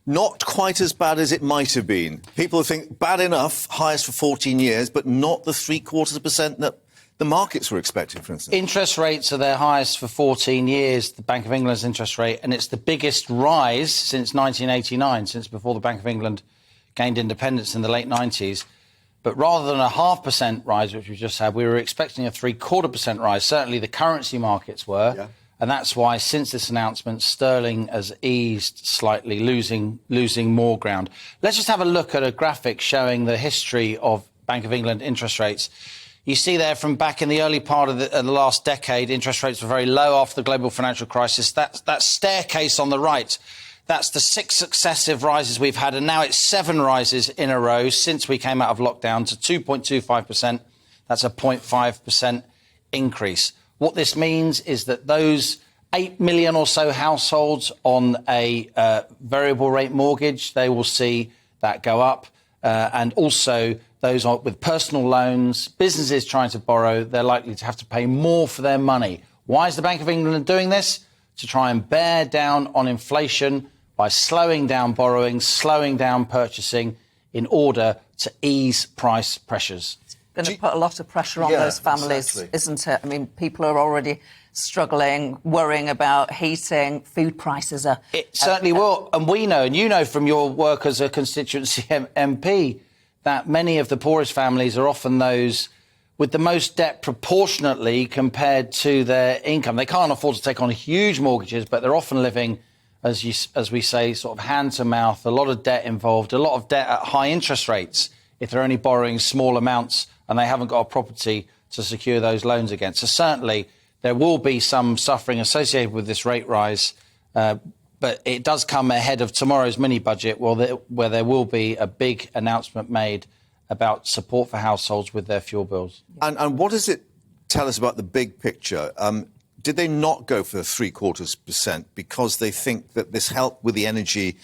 Not quite as bad as it might have been. People think bad enough, highest for 14 years, but not the 0.75% that the markets were expecting, for instance. Interest rates are their highest for 14 years, the Bank of England's interest rate, and it's the biggest rise since 1989, since before the Bank of England gained independence in the late 90s. But rather than a 0.5% rise, which we just had, we were expecting a 0.75% rise. Certainly the currency markets were. Yeah. And that's why, since this announcement, sterling has eased slightly, losing more ground. Let's just have a look at a graphic showing the history of Bank of England interest rates. You see there from back in the early part of the last decade, interest rates were very low after the global financial crisis. That staircase on the right, that's the 6 successive rises we've had, and now it's 7 rises in a row since we came out of lockdown to 2.25%. That's a 0.5% increase. What this means is that those 8 million or so households on a variable rate mortgage, they will see that go up. And also those with personal loans, businesses trying to borrow, they're likely to have to pay more for their money. Why is the Bank of England doing this? To try and bear down on inflation by slowing down borrowing, slowing down purchasing in order to ease price pressures. Going to put a lot of pressure on those families, exactly. Isn't it? I mean, people are already struggling, worrying about heating, food prices are... It certainly will. And we know, and you know from your work as a constituency MP, that many of the poorest families are often those with the most debt proportionately compared to their income. They can't afford to take on huge mortgages, but they're often living, as we say, sort of hand to mouth, a lot of debt involved, a lot of debt at high interest rates if they're only borrowing small amounts and they haven't got a property to secure those loans against. So certainly there will be some suffering associated with this rate rise, but it does come ahead of tomorrow's mini-budget where there will be a big announcement made about support for households with their fuel bills. And what does it tell us about the big picture? Did they not go for the 0.75% because they think that this help with the energy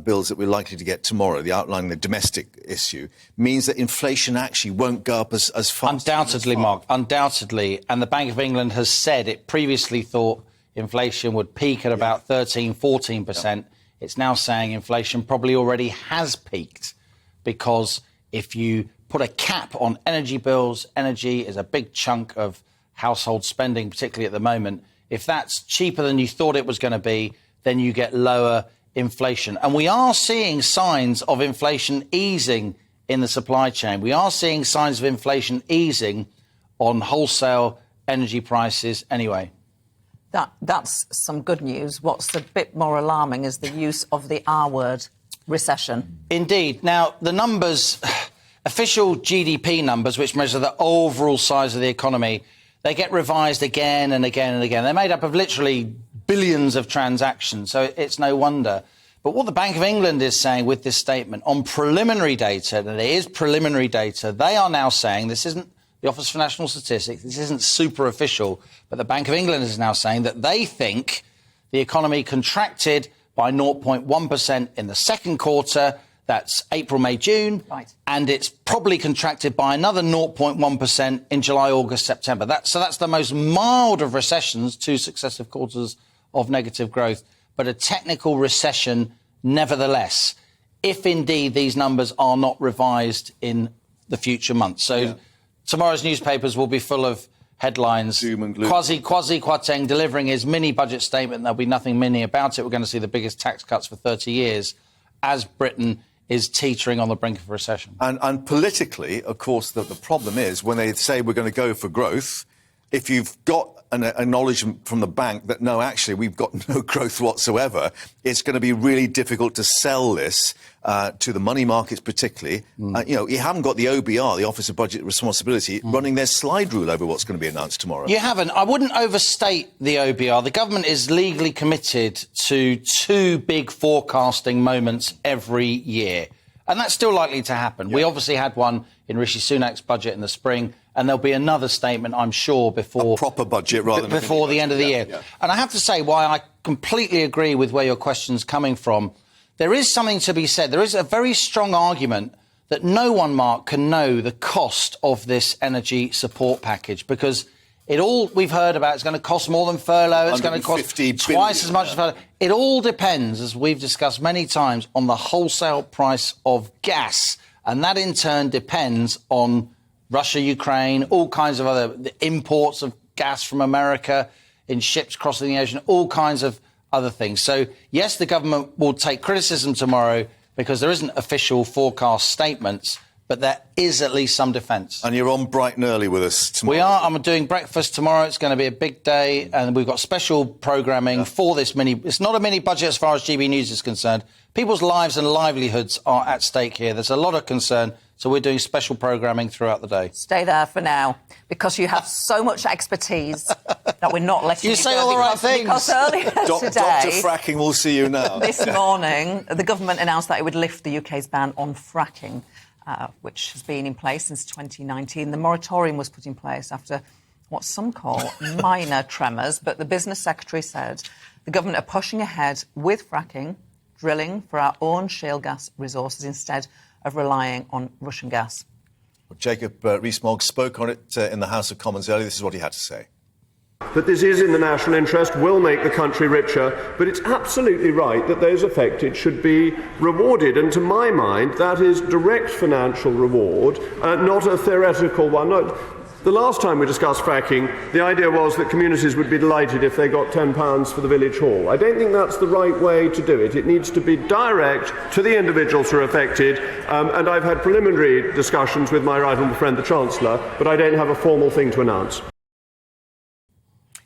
bills that we're likely to get tomorrow, the outlining the domestic issue, means that inflation actually won't go up as fast? Undoubtedly, Mark, undoubtedly. And the Bank of England has said it previously thought inflation would peak at about 13, 14%. Yep. It's now saying inflation probably already has peaked because if you put a cap on energy bills, energy is a big chunk of household spending, particularly at the moment. If that's cheaper than you thought it was going to be, then you get lower inflation. And we are seeing signs of inflation easing in the supply chain. We are seeing signs of inflation easing on wholesale energy prices anyway. That's some good news. What's a bit more alarming is the use of the R word, recession. Indeed. Now, the numbers, official GDP numbers, which measure the overall size of the economy, they get revised again and again and again. They're made up of literally billions of transactions, so it's no wonder. But what the Bank of England is saying with this statement on preliminary data, and it is preliminary data, they are now saying, this isn't the Office for National Statistics, this isn't super official, but the Bank of England is now saying that they think the economy contracted by 0.1% in the second quarter. That's April, May, June. Right. And it's probably contracted by another 0.1% in July, August, September. So that's the most mild of recessions, 2 successive quarters of negative growth, but a technical recession nevertheless, if indeed these numbers are not revised in the future months. So tomorrow's newspapers will be full of headlines. Doom and gloom. Kwasi Kwarteng delivering his mini-budget statement. There'll be nothing mini about it. We're going to see the biggest tax cuts for 30 years as Britain is teetering on the brink of recession. And politically, of course, the problem is when they say we're going to go for growth, if you've got an acknowledgement from the bank that, no, actually, we've got no growth whatsoever, it's going to be really difficult to sell this to the money markets particularly. You haven't got the OBR, the Office of Budget Responsibility, running their slide rule over what's going to be announced tomorrow. You haven't. I wouldn't overstate the OBR. The government is legally committed to 2 big forecasting moments every year. And that's still likely to happen. We obviously had one in Rishi Sunak's budget in the spring, and there'll be another statement, I'm sure, before... A proper budget rather than... Before the end of the year. Yeah. And I have to say, why I completely agree with where your question's coming from, there is something to be said. There is a very strong argument that no one, Mark, can know the cost of this energy support package, because We've heard about it's going to cost more than furlough. It's going to cost twice as much as furlough. It all depends, as we've discussed many times, on the wholesale price of gas. And that in turn depends on Russia, Ukraine, all kinds of the imports of gas from America in ships crossing the ocean, all kinds of other things. So, yes, the government will take criticism tomorrow because there isn't official forecast statements, but there is at least some defence. And you're on bright and early with us tomorrow. We are. I'm doing breakfast tomorrow. It's going to be a big day, and we've got special programming for this mini... It's not a mini budget as far as GB News is concerned. People's lives and livelihoods are at stake here. There's a lot of concern, so we're doing special programming throughout the day. Stay there for now, because you have so much expertise that we're not letting you say go all the right things. Because earlier today... Dr. Fracking will see you now. This morning, the government announced that it would lift the UK's ban on fracking, which has been in place since 2019. The moratorium was put in place after what some call minor tremors, but the business secretary said the government are pushing ahead with fracking, drilling for our own shale gas resources instead of relying on Russian gas. Well, Jacob Rees-Mogg spoke on it in the House of Commons earlier. This is what he had to say. That this is in the national interest, will make the country richer, but it's absolutely right that those affected should be rewarded. And to my mind, that is direct financial reward, not a theoretical one. The last time we discussed fracking, the idea was that communities would be delighted if they got £10 for the village hall. I don't think that's the right way to do it. It needs to be direct to the individuals who are affected, and I've had preliminary discussions with my right honourable friend, the Chancellor, but I don't have a formal thing to announce.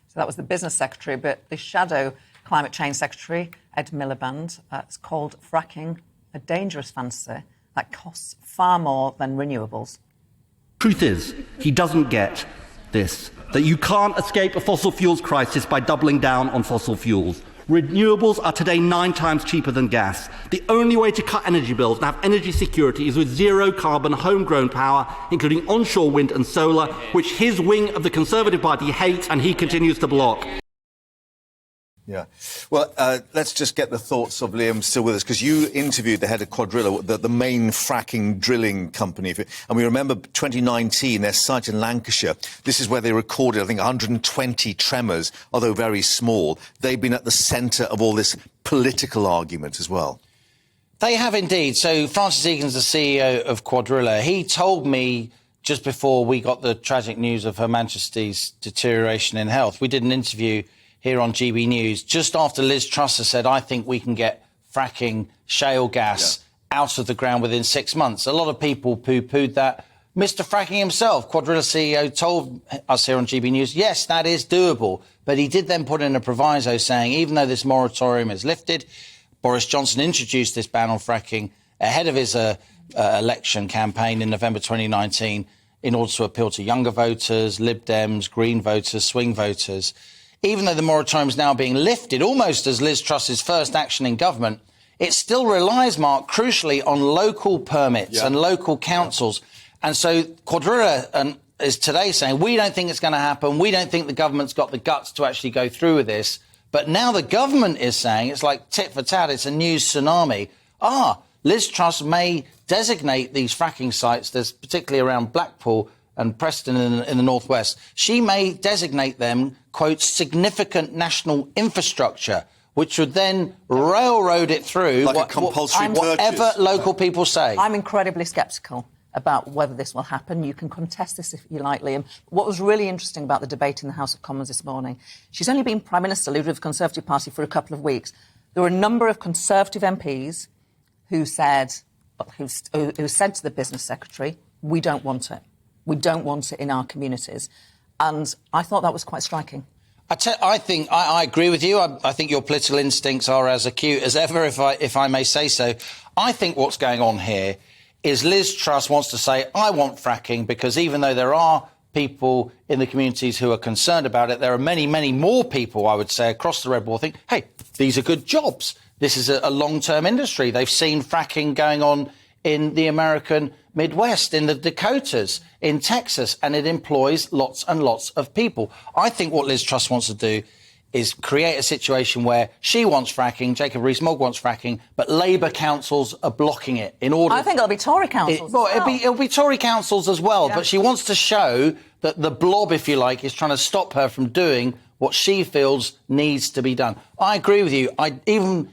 So that was the business secretary, but the shadow climate change secretary, Ed Miliband, has called fracking a dangerous fantasy that costs far more than renewables. Truth is, he doesn't get this, that you can't escape a fossil fuels crisis by doubling down on fossil fuels. Renewables are today 9 times cheaper than gas. The only way to cut energy bills and have energy security is with zero-carbon homegrown power, including onshore wind and solar, which his wing of the Conservative Party hates and he continues to block. Yeah. Well, let's just get the thoughts of Liam still with us, because you interviewed the head of Quadrilla, the main fracking drilling company. And we remember 2019, their site in Lancashire. This is where they recorded, I think, 120 tremors, although very small. They've been at the centre of all this political argument as well. They have indeed. So Francis Egan's the CEO of Quadrilla. He told me just before we got the tragic news of Her Majesty's deterioration in health. We did an interview here on GB News, just after Liz Truss has said, I think we can get fracking shale gas out of the ground within 6 months. A lot of people poo-pooed that. Mr Fracking himself, Quadrilla CEO, told us here on GB News, yes, that is doable. But he did then put in a proviso saying, even though this moratorium is lifted, Boris Johnson introduced this ban on fracking ahead of his election campaign in November 2019 in order to appeal to younger voters, Lib Dems, Green voters, swing voters. Even though the moratorium is now being lifted, almost as Liz Truss's first action in government, it still relies, Mark, crucially on local permits and local councils. And so Quadrilla is today saying, we don't think it's going to happen. We don't think the government's got the guts to actually go through with this. But now the government is saying, it's like tit for tat, it's a news tsunami. Liz Truss may designate these fracking sites, there's particularly around Blackpool and Preston in the northwest, she may designate them, quote, significant national infrastructure, which would then railroad it through like a compulsory whatever local people say. I'm incredibly sceptical about whether this will happen. You can contest this if you like, Liam. What was really interesting about the debate in the House of Commons this morning, she's only been Prime Minister, leader of the Conservative Party, for a couple of weeks. There were a number of Conservative MPs who said to the business secretary, we don't want it. We don't want it in our communities. And I thought that was quite striking. I agree with you. I think your political instincts are as acute as ever, if I may say so. I think what's going on here is Liz Truss wants to say, I want fracking, because even though there are people in the communities who are concerned about it, there are many, many more people, I would say, across the Red Wall think, hey, these are good jobs. This is a long-term industry. They've seen fracking going on in the American Midwest, in the Dakotas, in Texas, and it employs lots and lots of people. I think what Liz Truss wants to do is create a situation where she wants fracking, Jacob Rees-Mogg wants fracking, but Labour councils are blocking it in order... I think it'll be Tory councils it'll be Tory councils as well, but she wants to show that the blob, if you like, is trying to stop her from doing what she feels needs to be done. I agree with you. I don't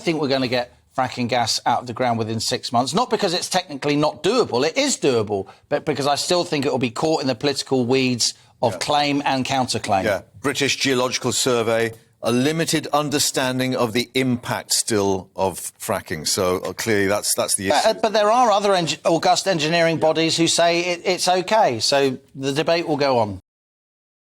think we're going to get fracking gas out of the ground within 6 months, not because it's technically not doable. It is doable, but because I still think it will be caught in the political weeds of claim and counterclaim. Yeah, British Geological Survey, a limited understanding of the impact still of fracking. So clearly that's the issue. But there are other august engineering bodies who say it's OK. So the debate will go on.